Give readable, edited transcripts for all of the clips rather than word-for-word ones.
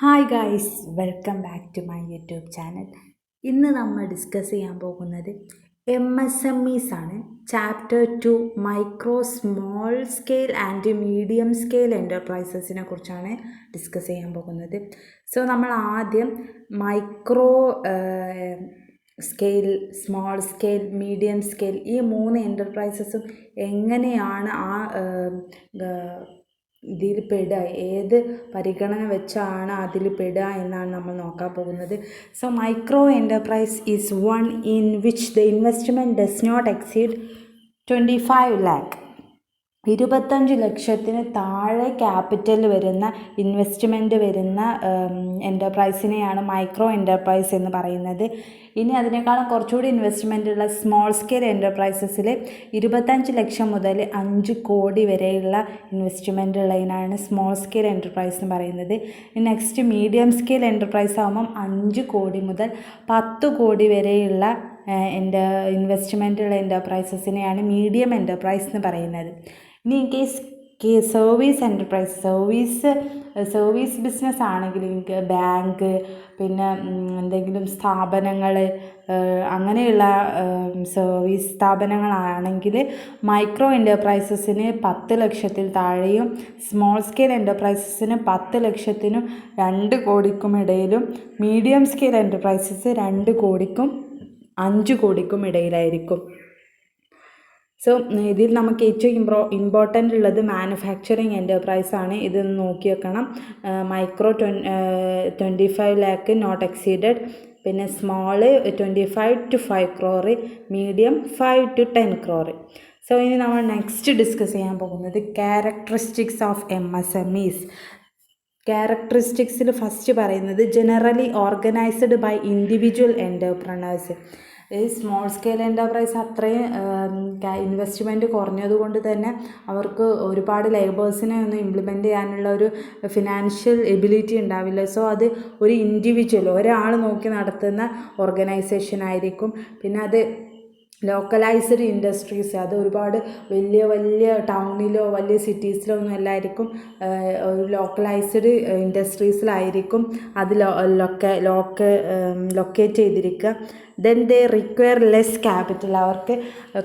Hi guys, welcome back to my YouTube channel. ഇന്ന് നമ്മൾ discuss ചെയ്യാൻ പോകുന്നത് MSMEs ആണ്. Chapter 2 micro small scale and medium scale എൻ്റർപ്രൈസസിനെ കുറിച്ചാണ് ഡിസ്കസ് ചെയ്യാൻ പോകുന്നത്. സോ നമ്മൾ ആദ്യം micro scale, small scale, medium scale ഈ മൂന്ന് എൻ്റർപ്രൈസസും എങ്ങനെയാണ് ഇതിൽ പെടുക, ഏത് പരിഗണന വെച്ചാണ് അതിൽ പെടുക എന്നാണ് നമ്മൾ നോക്കാൻ പോകുന്നത്. So micro enterprise is one in which the investment does not exceed 25 lakh. 25 ലക്ഷത്തിന് താഴെ ക്യാപിറ്റൽ വരുന്ന ഇൻവെസ്റ്റ്മെൻറ്റ് വരുന്ന എൻ്റർപ്രൈസിനെയാണ് മൈക്രോ എൻ്റർപ്രൈസ് എന്ന് പറയുന്നത്. ഇനി അതിനേക്കാളും കുറച്ചുകൂടി ഇൻവെസ്റ്റ്മെൻ്റ് ഉള്ള സ്മോൾ സ്കെയിൽ എൻ്റർപ്രൈസസിൽ 25 ലക്ഷം മുതൽ 5 കോടി വരെയുള്ള ഇൻവെസ്റ്റ്മെൻ്റ് ഉള്ളതിനാണ് സ്മോൾ സ്കെയിൽ എൻ്റർപ്രൈസ് എന്ന് പറയുന്നത്. നെക്സ്റ്റ് മീഡിയം സ്കെയിൽ എൻ്റർപ്രൈസ് ആകുമ്പം 5 കോടി മുതൽ 10 കോടി വരെയുള്ള ഇൻവെസ്റ്റ്മെൻ്റ് ഉള്ള എൻ്റർപ്രൈസസിനെയാണ് മീഡിയം എൻ്റർപ്രൈസ് എന്ന് പറയുന്നത്. ഇനി in case service enterprise, service business ആണെങ്കിൽ ബാങ്ക്, പിന്നെ എന്തെങ്കിലും സ്ഥാപനങ്ങൾ, അങ്ങനെയുള്ള സർവീസ് സ്ഥാപനങ്ങളാണെങ്കിൽ മൈക്രോ എൻ്റർപ്രൈസസിന് 10 ലക്ഷത്തിൽ താഴെയും സ്മോൾ സ്കെയിൽ എൻ്റർപ്രൈസസിന് 10 ലക്ഷത്തിനും 2 കോടിക്കും ഇടയിലും, മീഡിയം സ്കെയിൽ എൻ്റർപ്രൈസസ് 2 കോടിക്കും 5 കോടിക്കും ഇടയിലായിരിക്കും. സോ ഇതിൽ നമുക്ക് ഏറ്റവും ഇമ്പോർട്ടൻ്റ് ഉള്ളത് മാനുഫാക്ചറിങ് എൻ്റർപ്രൈസ് ആണ്. ഇത് നോക്കി വെക്കണം. മൈക്രോ 25 lakh നോട്ട് എക്സീഡഡ്, പിന്നെ small 25 to 5 crore, medium 5 to 10 crore. So ഇനി നമ്മൾ നെക്സ്റ്റ് ഡിസ്കസ് ചെയ്യാൻ പോകുന്നത് ക്യാരക്ടറിസ്റ്റിക്സ് ഓഫ് MSMEs. ക്യാരക്ടറിസ്റ്റിക്സിൽ ഫസ്റ്റ് പറയുന്നത് generally organised by individual entrepreneurs. ഈ സ്മോൾ സ്കെയിൽ എൻ്റർപ്രൈസ് അത്രയും ഇൻവെസ്റ്റ്മെൻറ്റ് കുറഞ്ഞതുകൊണ്ട് തന്നെ അവർക്ക് ഒരുപാട് ലേബേഴ്സിനെ ഒന്ന് ഇംപ്ലിമെൻ്റ് ചെയ്യാനുള്ള ഒരു ഫിനാൻഷ്യൽ എബിലിറ്റി ഉണ്ടാവില്ല. സോ അത് ഒരു ഇൻഡിവിജ്വൽ, ഒരാൾ നോക്കി നടത്തുന്ന ഓർഗനൈസേഷൻ ആയിരിക്കും. പിന്നെ അത് ലോക്കലൈസ്ഡ് ഇൻഡസ്ട്രീസ്, അത് ഒരുപാട് വലിയ വലിയ ടൗണിലോ വലിയ സിറ്റീസിലോ ഒന്നും അല്ലായിരിക്കും, ഒരു ലോക്കലൈസ്ഡ് ഇൻഡസ്ട്രീസിലായിരിക്കും അത് ലൊക്കേറ്റ് ചെയ്തിരിക്കുക. Then they require less capital, അവർക്ക്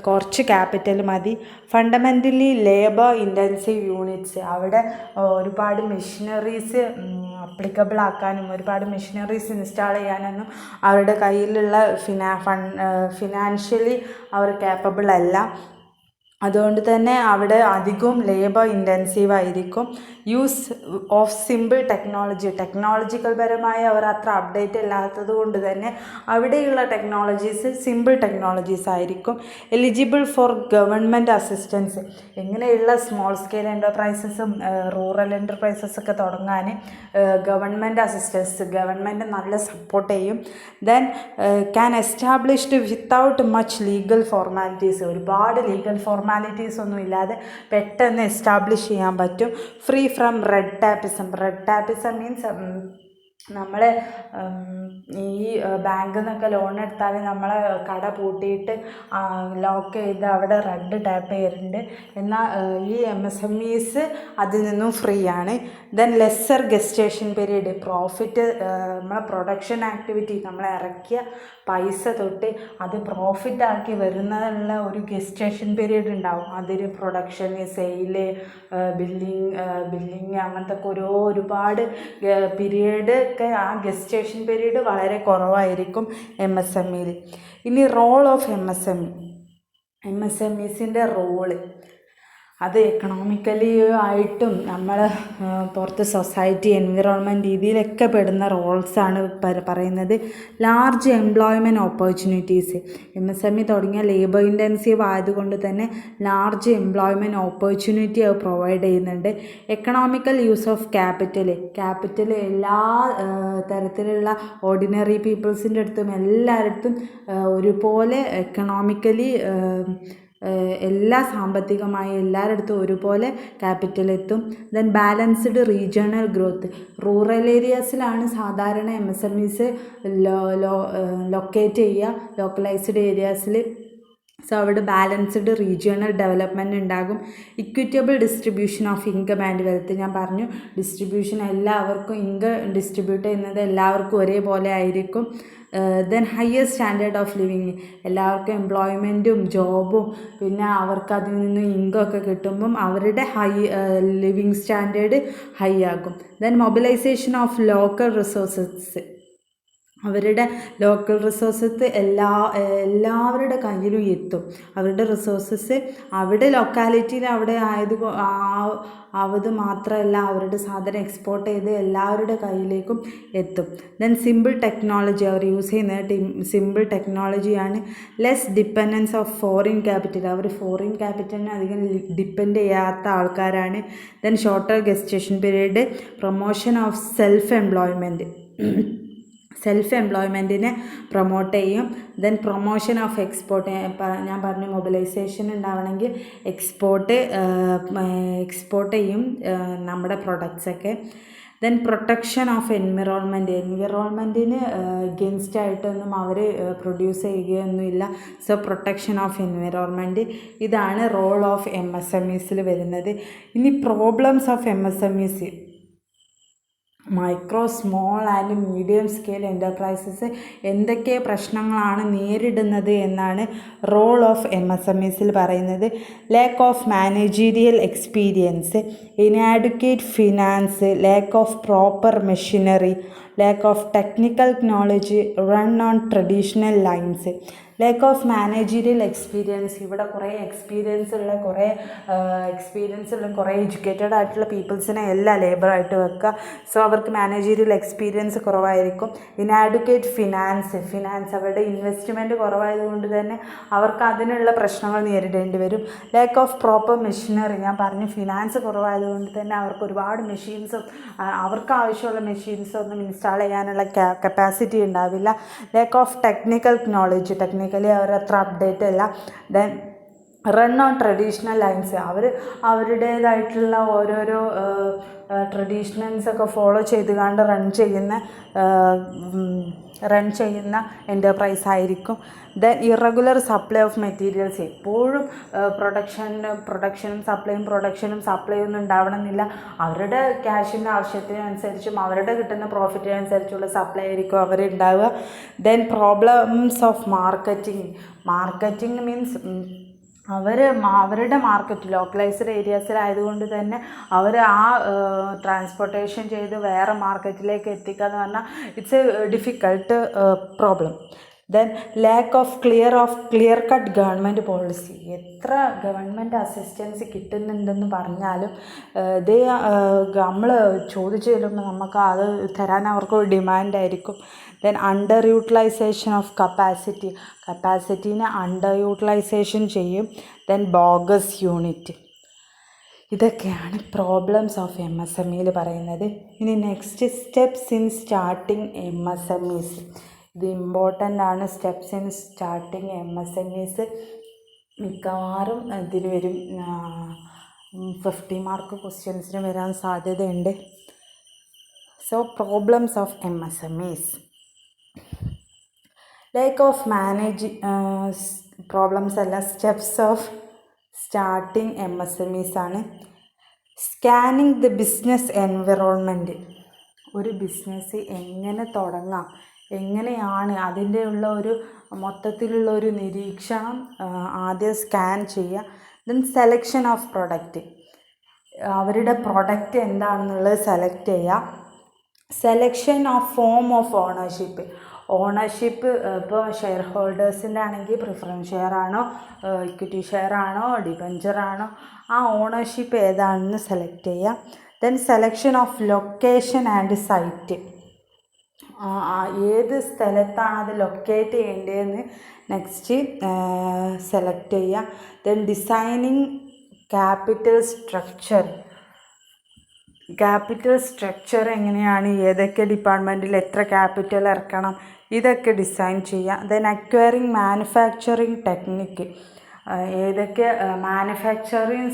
കുറച്ച് ക്യാപിറ്റൽ മതി. ഫണ്ടമെൻ്റലി ലേബർ ഇൻറ്റൻസീവ് യൂണിറ്റ്സ്, അവിടെ ഒരുപാട് മെഷീനറീസ് അപ്ലിക്കബിൾ ആക്കാനും ഒരുപാട് മെഷീനറീസ് ഇൻസ്റ്റാൾ ചെയ്യാനൊന്നും അവരുടെ കയ്യിലുള്ള ഫിനാൻഷ്യലി അവർ കേപ്പബിൾ അല്ല. അതുകൊണ്ട് തന്നെ അവിടെ അധികവും ലേബർ ഇൻറ്റൻസീവ് ആയിരിക്കും. യൂസ് ഓഫ് സിമ്പിൾ ടെക്നോളജിക്കൽ പരമായി അവർ അത്ര അപ്ഡേറ്റ് അല്ലാത്തത് കൊണ്ട് തന്നെ അവിടെയുള്ള ടെക്നോളജീസ് സിമ്പിൾ ടെക്നോളജീസ് ആയിരിക്കും. എലിജിബിൾ ഫോർ ഗവൺമെൻറ് അസിസ്റ്റൻസ്, ഇങ്ങനെയുള്ള സ്മോൾ സ്കെയിൽ എൻ്റർപ്രൈസസും റൂറൽ എൻ്റർപ്രൈസസൊക്കെ തുടങ്ങാൻ ഗവൺമെൻറ് അസിസ്റ്റൻസ്, ഗവൺമെൻറ് നല്ല സപ്പോർട്ട് ചെയ്യും. Then can established without much legal formalities, ഒരുപാട് ലീഗൽ ഫോർമാലിറ്റീസ് ഒന്നും ഇല്ലാതെ പെട്ടെന്ന് എസ്റ്റാബ്ലിഷ് ചെയ്യാൻ പറ്റും. ഫ്രീ ഫ്രം റെഡ് ടാപ്പിസം മീൻസ് നമ്മൾ ഈ ബാങ്കിൽ നിന്നൊക്കെ ലോൺ എടുത്താൽ നമ്മളെ കട പൂട്ടിയിട്ട് ലോക്ക് ചെയ്ത് അവിടെ റെഡ് ടാപ്പ് ചെയ്യാറുണ്ട്. എന്നാൽ ഈ MSMEs അതിൽ നിന്നും ഫ്രീ ആണ്. Then lesser gestation period, profit നമ്മളെ പ്രൊഡക്ഷൻ ആക്ടിവിറ്റി, നമ്മൾ ഇറക്കിയ പൈസ തൊട്ട് അത് പ്രോഫിറ്റാക്കി വരുന്നതിനുള്ള ഒരു ഗസ്റ്റേഷൻ പീരീഡ് ഉണ്ടാവും. അതിൽ പ്രൊഡക്ഷന്, സെയില്, ബില്ലിങ് അങ്ങനത്തെ ഒരുപാട് പീരീഡ് ഒക്കെ, ആ ഗസ്റ്റേഷൻ പീരീഡ് വളരെ കുറവായിരിക്കും MSMEയിൽ. ഇനി റോൾ ഓഫ് MSMEസിൻ്റെ റോള്, അത് എക്കണോമിക്കലി ആയിട്ടും നമ്മൾ പുറത്ത് സൊസൈറ്റി, എൻവിറോൺമെൻറ്റ് രീതിയിലൊക്കെ പെടുന്ന റോൾസാണ് പറയുന്നത്. ലാർജ് എംപ്ലോയ്മെൻറ്റ് ഓപ്പർച്യൂണിറ്റീസ്, MSME തുടങ്ങിയ ലേബർ ഇൻറ്റൻസീവ് ആയതുകൊണ്ട് തന്നെ ലാർജ് എംപ്ലോയ്മെൻറ്റ് ഓപ്പർച്യൂണിറ്റി അത് പ്രൊവൈഡ് ചെയ്യുന്നുണ്ട്. എക്കണോമിക്കൽ യൂസ് ഓഫ് ക്യാപിറ്റൽ എല്ലാ തരത്തിലുള്ള ഓർഡിനറി പീപ്പിൾസിൻ്റെ അടുത്തും എല്ലായിടത്തും ഒരുപോലെ എക്കണോമിക്കലി എല്ലാ സാമ്പത്തികമായി എല്ലാവരുടെ ഒരുപോലെ ക്യാപിറ്റൽ എത്തും. Then balanced regional growth, rural ഏരിയാസിലാണ് സാധാരണ MSMEs ലൊക്കേറ്റ് ചെയ്യുക, ലോക്കലൈസ്ഡ് ഏരിയാസിൽ സോ അവിടെ ബാലൻസ്ഡ് റീജിയണൽ ഡെവലപ്മെൻറ്റ് ഉണ്ടാകും. Equitable distribution of income and wealth. ഞാൻ പറഞ്ഞു ഡിസ്ട്രിബ്യൂഷൻ എല്ലാവർക്കും ഇൻകം ഡിസ്ട്രിബ്യൂട്ട് ചെയ്യുന്നത് എല്ലാവർക്കും ഒരേപോലെ ആയിരിക്കും. Then higher standard of living. എല്ലാവർക്കും എംപ്ലോയ്മെൻറ്റും ജോബും പിന്നെ അവർക്ക് അതിൽ നിന്ന് ഇൻകം ഒക്കെ കിട്ടുമ്പം അവരുടെ ലിവിങ് സ്റ്റാൻഡേർഡ് ഹൈ ആകും. Then mobilisation of local resources. അവരുടെ ലോക്കൽ റിസോഴ്സസ് എല്ലാവരുടെ കയ്യിലും എത്തും. അവരുടെ റിസോഴ്സസ് അവിടെ ലൊക്കാലിറ്റിയിൽ അവിടെ അത് മാത്രമല്ല അവരുടെ സാധനം എക്സ്പോർട്ട് ചെയ്ത് എല്ലാവരുടെ കയ്യിലേക്കും എത്തും. Then simple technology. അവർ യൂസ് ചെയ്യുന്നത് സിമ്പിൾ ടെക്നോളജിയാണ്. Less dependence of foreign capital. അവർ ഫോറിൻ ക്യാപിറ്റലിനെ അധികം ഡിപ്പെൻഡ് ചെയ്യാത്ത ആൾക്കാരാണ്. Then shorter gestation period. Promotion of self എംപ്ലോയ്മെൻറ്റിനെ പ്രൊമോട്ട് ചെയ്യും. Then promotion of export. ഞാൻ പറഞ്ഞു മൊബിലൈസേഷൻ ഉണ്ടാവണമെങ്കിൽ എക്സ്പോർട്ട് ചെയ്യും നമ്മുടെ പ്രൊഡക്ട്സൊക്കെ. ദെൻ പ്രൊട്ടക്ഷൻ ഓഫ് എൻവിറോൺമെൻറ്റിന് എഗെയിൻസ്റ്റ് ആയിട്ടൊന്നും അവർ പ്രൊഡ്യൂസ് ചെയ്യുകയൊന്നുമില്ല. So protection of environment. ഇതാണ് റോൾ ഓഫ് MSMEസിൽ വരുന്നത്. ഇനി പ്രോബ്ലംസ് ഓഫ് MSMEസ്. Micro small and medium scale enterprises എന്തൊക്കെ പ്രശ്നങ്ങളാണ് നേരിടുന്നത് എന്നാണ് റോൾ ഓഫ് MSMEസിൽ പറയുന്നത്. Lack of managerial experience, inadequate finance, lack of proper machinery, lack of technical knowledge, run on traditional lines. Lack of managerial experience. ഇവിടെ കുറേ experience ഉള്ള കുറേ എഡ്യൂക്കേറ്റഡ് ആയിട്ടുള്ള പീപ്പിൾസിനെ എല്ലാം ലേബറായിട്ട് വെക്കുക. സോ അവർക്ക് മാനേജീരിയൽ എക്സ്പീരിയൻസ് കുറവായിരിക്കും. ഇനാഡ്യൂക്കേറ്റ് ഫിനാൻസ് അവരുടെ ഇൻവെസ്റ്റ്മെൻറ്റ് കുറവായതുകൊണ്ട് തന്നെ അവർക്ക് അതിനുള്ള പ്രശ്നങ്ങൾ നേരിടേണ്ടി വരും. Lakh of proper machinery. ഞാൻ പറഞ്ഞു ഫിനാൻസ് കുറവായതുകൊണ്ട് തന്നെ അവർക്ക് ഒരുപാട് മെഷീൻസും അവർക്ക് ആവശ്യമുള്ള മെഷീൻസൊന്നും ഇൻസ്റ്റാൾ ചെയ്യാനുള്ള കപ്പാസിറ്റി ഉണ്ടാവില്ല. Lack of technical knowledge. Technically അവരത്ര അപ്ഡേറ്റ് അല്ല. Then run on traditional lines. അവരുടേതായിട്ടുള്ള ഓരോരോ ട്രഡീഷണൽസൊക്കെ ഫോളോ ചെയ്തുകൊണ്ട് റൺ ചെയ്യുന്ന എൻ്റർപ്രൈസ് ആയിരിക്കും. Then irregular supply of materials. എപ്പോഴും പ്രൊഡക്ഷനും സപ്ലൈയും ഒന്നും ഉണ്ടാവണമെന്നില്ല. അവരുടെ ക്യാഷിൻ്റെ ആവശ്യത്തിനനുസരിച്ചും അവരുടെ കിട്ടുന്ന പ്രോഫിറ്റിനനുസരിച്ചുള്ള സപ്ലൈ ആയിരിക്കും അവരുണ്ടാവുക. Then problems of marketing means അവരുടെ മാർക്കറ്റ് ലോക്കലൈസ്ഡ് ഏരിയാസിലായതുകൊണ്ട് തന്നെ അവർ ട്രാൻസ്പോർട്ടേഷൻ ചെയ്ത് വേറെ മാർക്കറ്റിലേക്ക് എത്തിക്കുക എന്ന് പറഞ്ഞാൽ it's a difficult problem. Then lack of clear cut government policy. എത്ര ഗവൺമെൻറ് അസിസ്റ്റൻസ് കിട്ടുന്നുണ്ടെന്ന് പറഞ്ഞാലും നമ്മൾ ചോദിച്ചു തരുമ്പോൾ നമുക്ക് അത് തരാൻ അവർക്ക് ഡിമാൻഡായിരിക്കും. ദെൻ അണ്ടർ യൂട്ടിലൈസേഷൻ ഓഫ് കപ്പാസിറ്റീനെ അണ്ടർ യൂട്ടിലൈസേഷൻ ചെയ്യും. Then bogus unit. ഇതൊക്കെയാണ് പ്രോബ്ലംസ് ഓഫ് MSMEയിൽ പറയുന്നത്. ഇനി next steps in starting MSMEs. ഇത് ഇമ്പോർട്ടൻ്റ് ആണ്. സ്റ്റെപ്സ് ഇൻ സ്റ്റാർട്ടിങ് MSMEs മിക്കവാറും ഇതിന് വരും. 50 മാർക്ക് ക്വസ്റ്റ്യൻസിന് വരാൻ സാധ്യതയുണ്ട്. So problems of MSMEs. Lack of problems അല്ല, സ്റ്റെപ്സ് ഓഫ് സ്റ്റാർട്ടിങ് MSMEs ആണ്. Scanning the business environment. ഒരു ബിസിനസ് എങ്ങനെ തുടങ്ങാം, എങ്ങനെയാണ് അതിൻ്റെ ഉള്ള ഒരു മൊത്തത്തിലുള്ള ഒരു നിരീക്ഷണം ആദ്യം സ്കാൻ ചെയ്യുക. Then selection of product. അവരുടെ പ്രൊഡക്റ്റ് എന്താണെന്നുള്ളത് സെലക്ട് ചെയ്യുക. Selection of form of ownership ഇപ്പോൾ ഷെയർ ഹോൾഡേഴ്സിൻ്റെ ആണെങ്കിൽ പ്രിഫറൻസ് ഷെയർ ആണോ, ഇക്വിറ്റി ഷെയർ ആണോ, ഡിബഞ്ചർ ആണോ, ആ ഓണർഷിപ്പ് ഏതാണെന്ന് സെലക്ട് ചെയ്യുക. Then selection of location and site. ഏത് സ്ഥലത്താണ് അത് ലൊക്കേറ്റ് ചെയ്യേണ്ടതെന്ന് നെക്സ്റ്റ് സെലക്ട് ചെയ്യുക. ദെൻ ഡിസൈനിങ് ക്യാപിറ്റൽ സ്ട്രക്ചർ എങ്ങനെയാണ്, ഏതൊക്കെ ഡിപ്പാർട്ട്മെൻറ്റിൽ എത്ര ക്യാപിറ്റൽ ഇറക്കണം, ഇതൊക്കെ ഡിസൈൻ ചെയ്യുക. Then acquiring manufacturing technique. ഏതൊക്കെ മാനുഫാക്ചറിങ്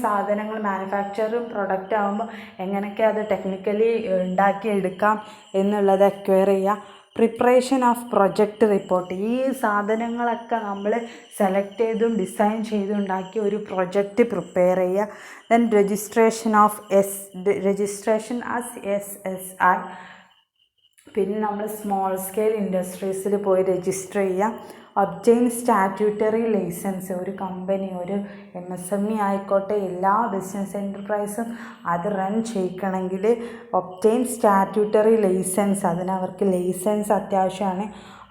പ്രൊഡക്റ്റ് ആകുമ്പോൾ എങ്ങനെയൊക്കെ അത് ടെക്നിക്കലി ഉണ്ടാക്കിയെടുക്കാം എന്നുള്ളത് അക്വയർ ചെയ്യുക. Preparation of project report. ഈ സാധനങ്ങളൊക്കെ നമ്മൾ സെലക്ട് ചെയ്തും ഡിസൈൻ ചെയ്തും ഉണ്ടാക്കി ഒരു പ്രൊജക്റ്റ് പ്രിപ്പയർ ചെയ്യുക. Then registration as SSI. പിന്നെ നമ്മൾ സ്മോൾ സ്കെയിൽ ഇൻഡസ്ട്രീസിൽ പോയി രജിസ്റ്റർ ചെയ്യുക. Obtain statutory licence. ഒരു കമ്പനി, ഒരു MSME ആയിക്കോട്ടെ, എല്ലാ ബിസിനസ് എൻ്റർപ്രൈസും അത് റൺ ചെയ്യിക്കണമെങ്കിൽ ഒബ്റ്റെയിൻ സ്റ്റാറ്റ്യൂട്ടറി ലൈസൻസ്, അതിനവർക്ക് ലൈസൻസ് അത്യാവശ്യമാണ്.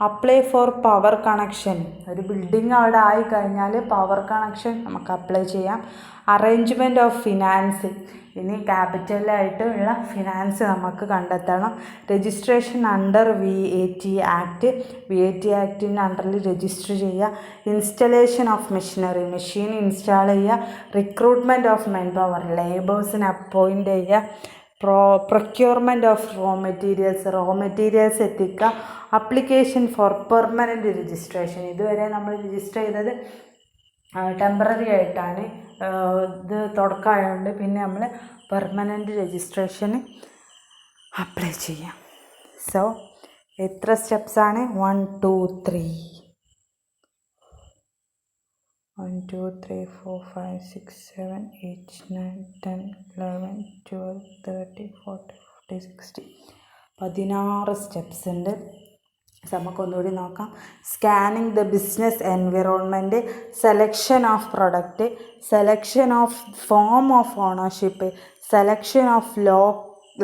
Apply for power connection. ഒരു ബിൽഡിംഗ് അവിടെ ആയി കഴിഞ്ഞാൽ പവർ കണക്ഷൻ നമുക്ക് അപ്ലൈ ചെയ്യാം. Arrangement of finance. ഇനി ക്യാപിറ്റലായിട്ടുള്ള ഫിനാൻസ് നമുക്ക് കണ്ടെത്തണം. Registration under VAT act. VAT ആക്ടിൻ്റെ അണ്ടറിൽ രജിസ്റ്റർ ചെയ്യുക. Installation of machinery. Machine install ചെയ്യുക. Recruitment of men power. ലേബേഴ്സിനെ അപ്പോയിൻ്റ് ചെയ്യുക. പ്രൊക്യൂർമെൻറ്റ് ഓഫ് റോ മെറ്റീരിയൽസ് എത്തിക്കുക. Application for permanent registration. ഇതുവരെ നമ്മൾ രജിസ്റ്റർ ചെയ്തത് ടെമ്പററി ആയിട്ടാണ്, ഇത് തുടക്കമായതുകൊണ്ട് പിന്നെ നമ്മൾ പെർമനൻറ്റ് രജിസ്ട്രേഷന് അപ്ലൈ ചെയ്യാം. സോ എത്ര സ്റ്റെപ്സാണ്? 1 2 3 1 2 3 4 5 6 7 8 9 10 11 12 13 14 15 16 16 സ്റ്റെപ്സ് ഉണ്ട്. നമുക്കൊന്നുകൂടി നോക്കാം. Scanning the business environment, selection of product, selection of form of ownership, selection of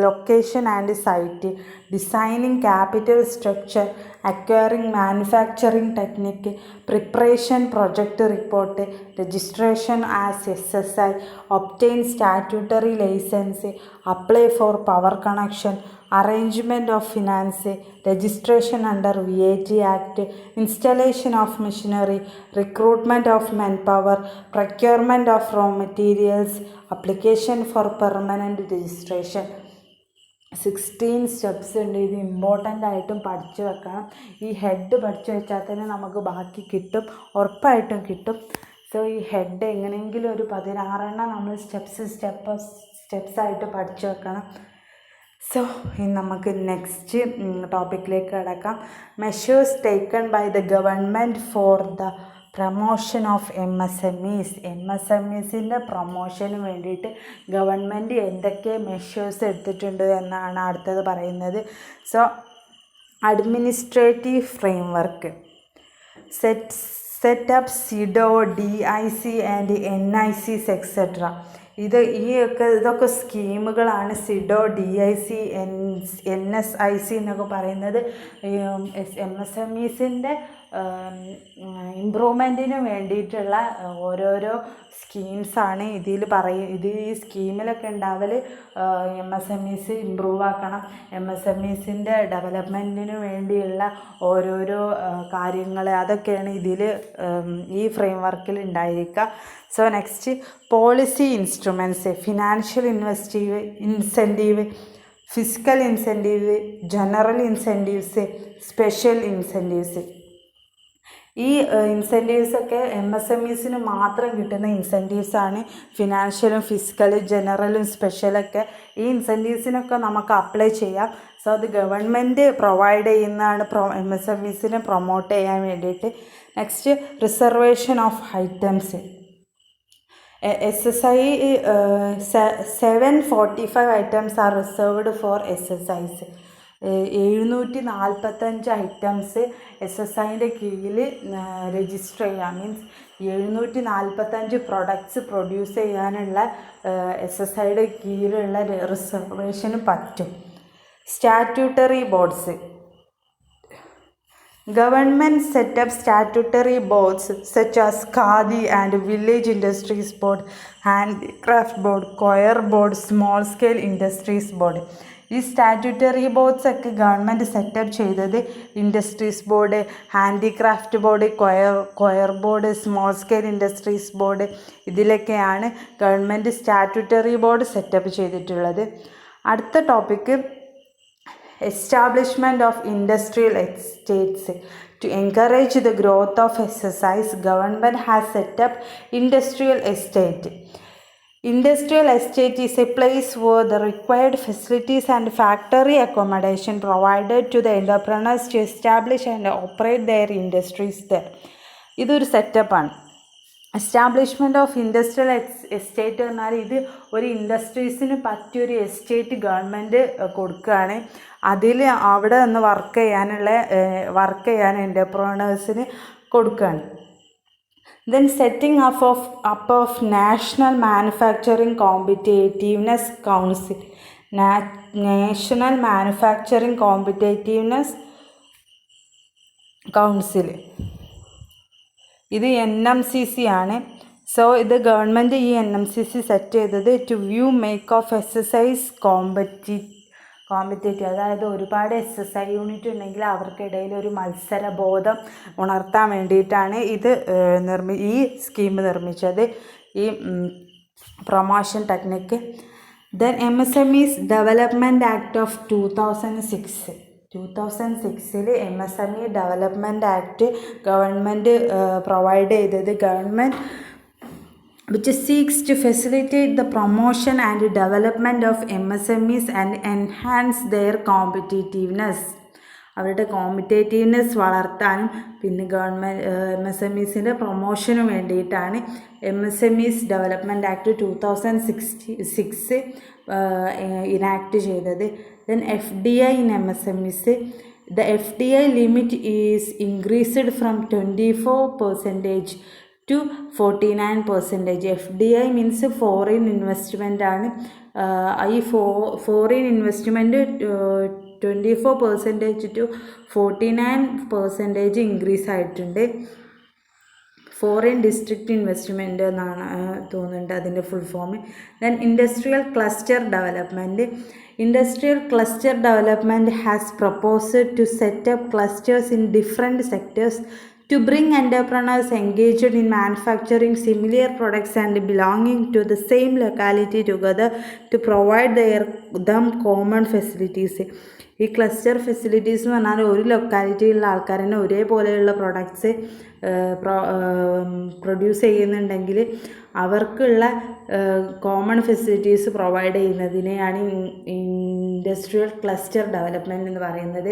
location and site, designing capital structure, acquiring manufacturing technique, preparation project report, registration as SSI, obtain statutory licence, apply for power connection, arrangement of finance, registration under VAT Act, installation of machinery, recruitment of manpower, procurement of raw materials, application for permanent registration. 16 steps ഉണ്ട്. ഇത് important ആയിട്ടും പഠിച്ചു വെക്കണം. ഈ head പഠിച്ചു വെച്ചാൽ തന്നെ നമുക്ക് ബാക്കി കിട്ടും, ഉറപ്പായിട്ടും കിട്ടും. സോ ഈ ഹെഡ് എങ്ങനെയെങ്കിലും ഒരു 16 നമ്മൾ സ്റ്റെപ്സായിട്ട് പഠിച്ചു വെക്കണം. സോ ഇനി നമുക്ക് നെക്സ്റ്റ് ടോപ്പിക്കിലേക്ക് കിടക്കാം. Measures taken by the government for the promotion of MSMEസിൻ്റെ പ്രൊമോഷന് വേണ്ടിയിട്ട് ഗവൺമെൻറ് എന്തൊക്കെ മെഷേഴ്സ് എടുത്തിട്ടുണ്ട് എന്നാണ് അടുത്തത് പറയുന്നത്. So administrative framework, set up SIDO, DIC and NICs etcetera. ഇതൊക്കെ സ്കീമുകളാണ്. SIDO, DIC, NSIC എന്നൊക്കെ പറയുന്നത് MSMEസിൻ്റെ ഇമ്പ്രൂവ്മെൻറ്റിന് വേണ്ടിയിട്ടുള്ള ഓരോരോ സ്കീംസാണ് ഇത് ഈ സ്കീമിലൊക്കെ ഉണ്ടാവൽ MSMEs ഇമ്പ്രൂവ് ആക്കണം, MSMEസിൻ്റെ ഡെവലപ്മെൻറ്റിന് വേണ്ടിയുള്ള ഓരോരോ കാര്യങ്ങൾ, അതൊക്കെയാണ് ഈ ഫ്രെയിം വർക്കിൽ ഉണ്ടായിരിക്കുക. So next policy instruments, financial incentive, physical incentive, general incentives, special incentives. ഈ ഇൻസെൻറ്റീവ്സൊക്കെ MSMEസിന് മാത്രം കിട്ടുന്ന ഇൻസെൻറ്റീവ്സാണ്. ഫിനാൻഷ്യലും ഫിസിക്കലും ജനറലും സ്പെഷ്യലൊക്കെ ഈ ഇൻസെൻറ്റീവ്സിനൊക്കെ നമുക്ക് അപ്ലൈ ചെയ്യാം. സോ അത് ഗവൺമെൻറ് പ്രൊവൈഡ് ചെയ്യുന്നതാണ് MSMEസിനെ പ്രൊമോട്ട് ചെയ്യാൻ വേണ്ടിയിട്ട്. Next reservation of items. SSI 745 items are reserved for SSIs. 745 items SSIൻ്റെ കീഴിൽ രജിസ്റ്റർ ചെയ്യാം. മീൻസ് 745 പ്രൊഡക്ട്സ് പ്രൊഡ്യൂസ് ചെയ്യാനുള്ള SSIയുടെ കീഴിലുള്ള റിസർവേഷന് പറ്റും. Statutory boards. Government set up statutory boards such as Khadi and Village Industries Board, Handicraft Board, Coir Board, Small Scale Industries Board. ഈ statutory boards ഒക്കെ government setup ചെയ്തത് industries board, handicraft board, coir board, small scale industries board, ഇതിലൊക്കെയാണ് government statutory board setup ചെയ്തിട്ടുള്ളത്. അടുത്ത topic establishment of industrial estates. To encourage the growth of SSIs, government has set up industrial estate. Industrial estate is a place where the required facilities and factory accommodation provided to the entrepreneurs to establish and operate their industries there. ഇതൊരു സെറ്റപ്പാണ്. Establishment of industrial estate പറഞ്ഞാൽ ഇത് ഒരു ഇൻഡസ്ട്രീസിന് പറ്റിയൊരു estate government കൊടുക്കുകയാണ്. അതിൽ അവിടെ നിന്ന് വർക്ക് ചെയ്യാൻ എൻ്റർപ്രണേഴ്സിന് കൊടുക്കുകയാണ്. Then setting up of National Manufacturing Competitiveness Council. National Manufacturing Competitiveness Council. ഇത് NMCC ആണ്. സോ ഇത് ഗവൺമെൻറ് ഈ NMCC സെറ്റ് ചെയ്തത് to view make of excise competitive, അതായത് ഒരുപാട് SSI യൂണിറ്റ് ഉണ്ടെങ്കിൽ അവർക്കിടയിൽ ഒരു മത്സരബോധം ഉണർത്താൻ വേണ്ടിയിട്ടാണ് ഇത് ഈ സ്കീം നിർമ്മിച്ചത്, ഈ promotion technique. Then MSMEs development act of 2006. 2006 MSME development act government provide ചെയ്തത്. Government which seeks to facilitate the promotion and development of MSMEs and enhance their competitiveness. അവരുടെ കോമ്പറ്റേറ്റീവ്നെസ് വളർത്താനും പിന്നെ MSMEസിൻ്റെ പ്രൊമോഷനും വേണ്ടിയിട്ടാണ് MSMEs ഡെവലപ്മെൻറ്റ് ആക്ട് 2006 ഇനാക്ട് ചെയ്തത്. Then FDI in MSMEs. The FDI limit is increased from 24% to 49%. FDI means foreign investment ആണ്. ഈ foreign investment 24% to 49% increase ആയിട്ടുണ്ട്. Foreign district investment എന്നാണ് തോന്നുന്നുണ്ട് അതിൻ്റെ full form. Then industrial cluster development. Industrial cluster development has proposed to set up clusters in different sectors to bring entrepreneurs engaged in manufacturing similar products and belonging to the same locality together to provide them common facilities. ഈ cluster facilities എന്ന് പറഞ്ഞാൽ ഒരു ലൊക്കാലിറ്റിയിലുള്ള ആൾക്കാരനെ ഒരേപോലെയുള്ള products produce ചെയ്യുന്നുണ്ടെങ്കിൽ അവർക്കുള്ള common facilities provide ചെയ്യുന്നതിനെയാണ് industrial cluster development എന്ന് പറയുന്നത്.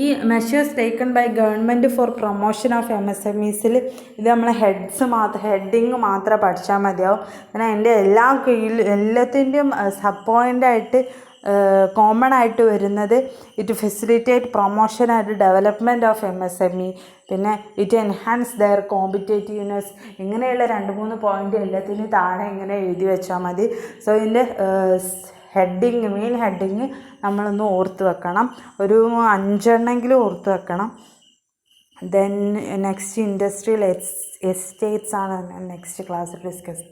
ഈ measures taken by government for promotion of MSMEസിൽ ഇത് നമ്മളെ ഹെഡിങ് മാത്രം പഠിച്ചാൽ മതിയാവും. കാരണം എൻ്റെ എല്ലാത്തിൻ്റെയും സബ് പോയിൻ്റായിട്ട് കോമൺ ആയിട്ട് വരുന്നത് it facilitate promotion and development of MSME, പിന്നെ ഇറ്റ് എൻഹാൻസ് ദെയർ കോമ്പറ്റേറ്റീവ്നെസ്. ഇങ്ങനെയുള്ള 2-3 പോയിൻ്റ് എല്ലാത്തിനും താഴെ ഇങ്ങനെ എഴുതി വെച്ചാൽ മതി. സോ ഇതിൻ്റെ മെയിൻ ഹെഡിങ് നമ്മളൊന്ന് ഓർത്ത് വെക്കണം, ഒരു 5 എണ്ണമെങ്കിലും ഓർത്ത് വെക്കണം. ദെൻ നെക്സ്റ്റ് ഇൻഡസ്ട്രിയൽ എസ്റ്റേറ്റ്സ് ആണ് നെക്സ്റ്റ് ക്ലാസ്സിൽ ഡിസ്കസ്.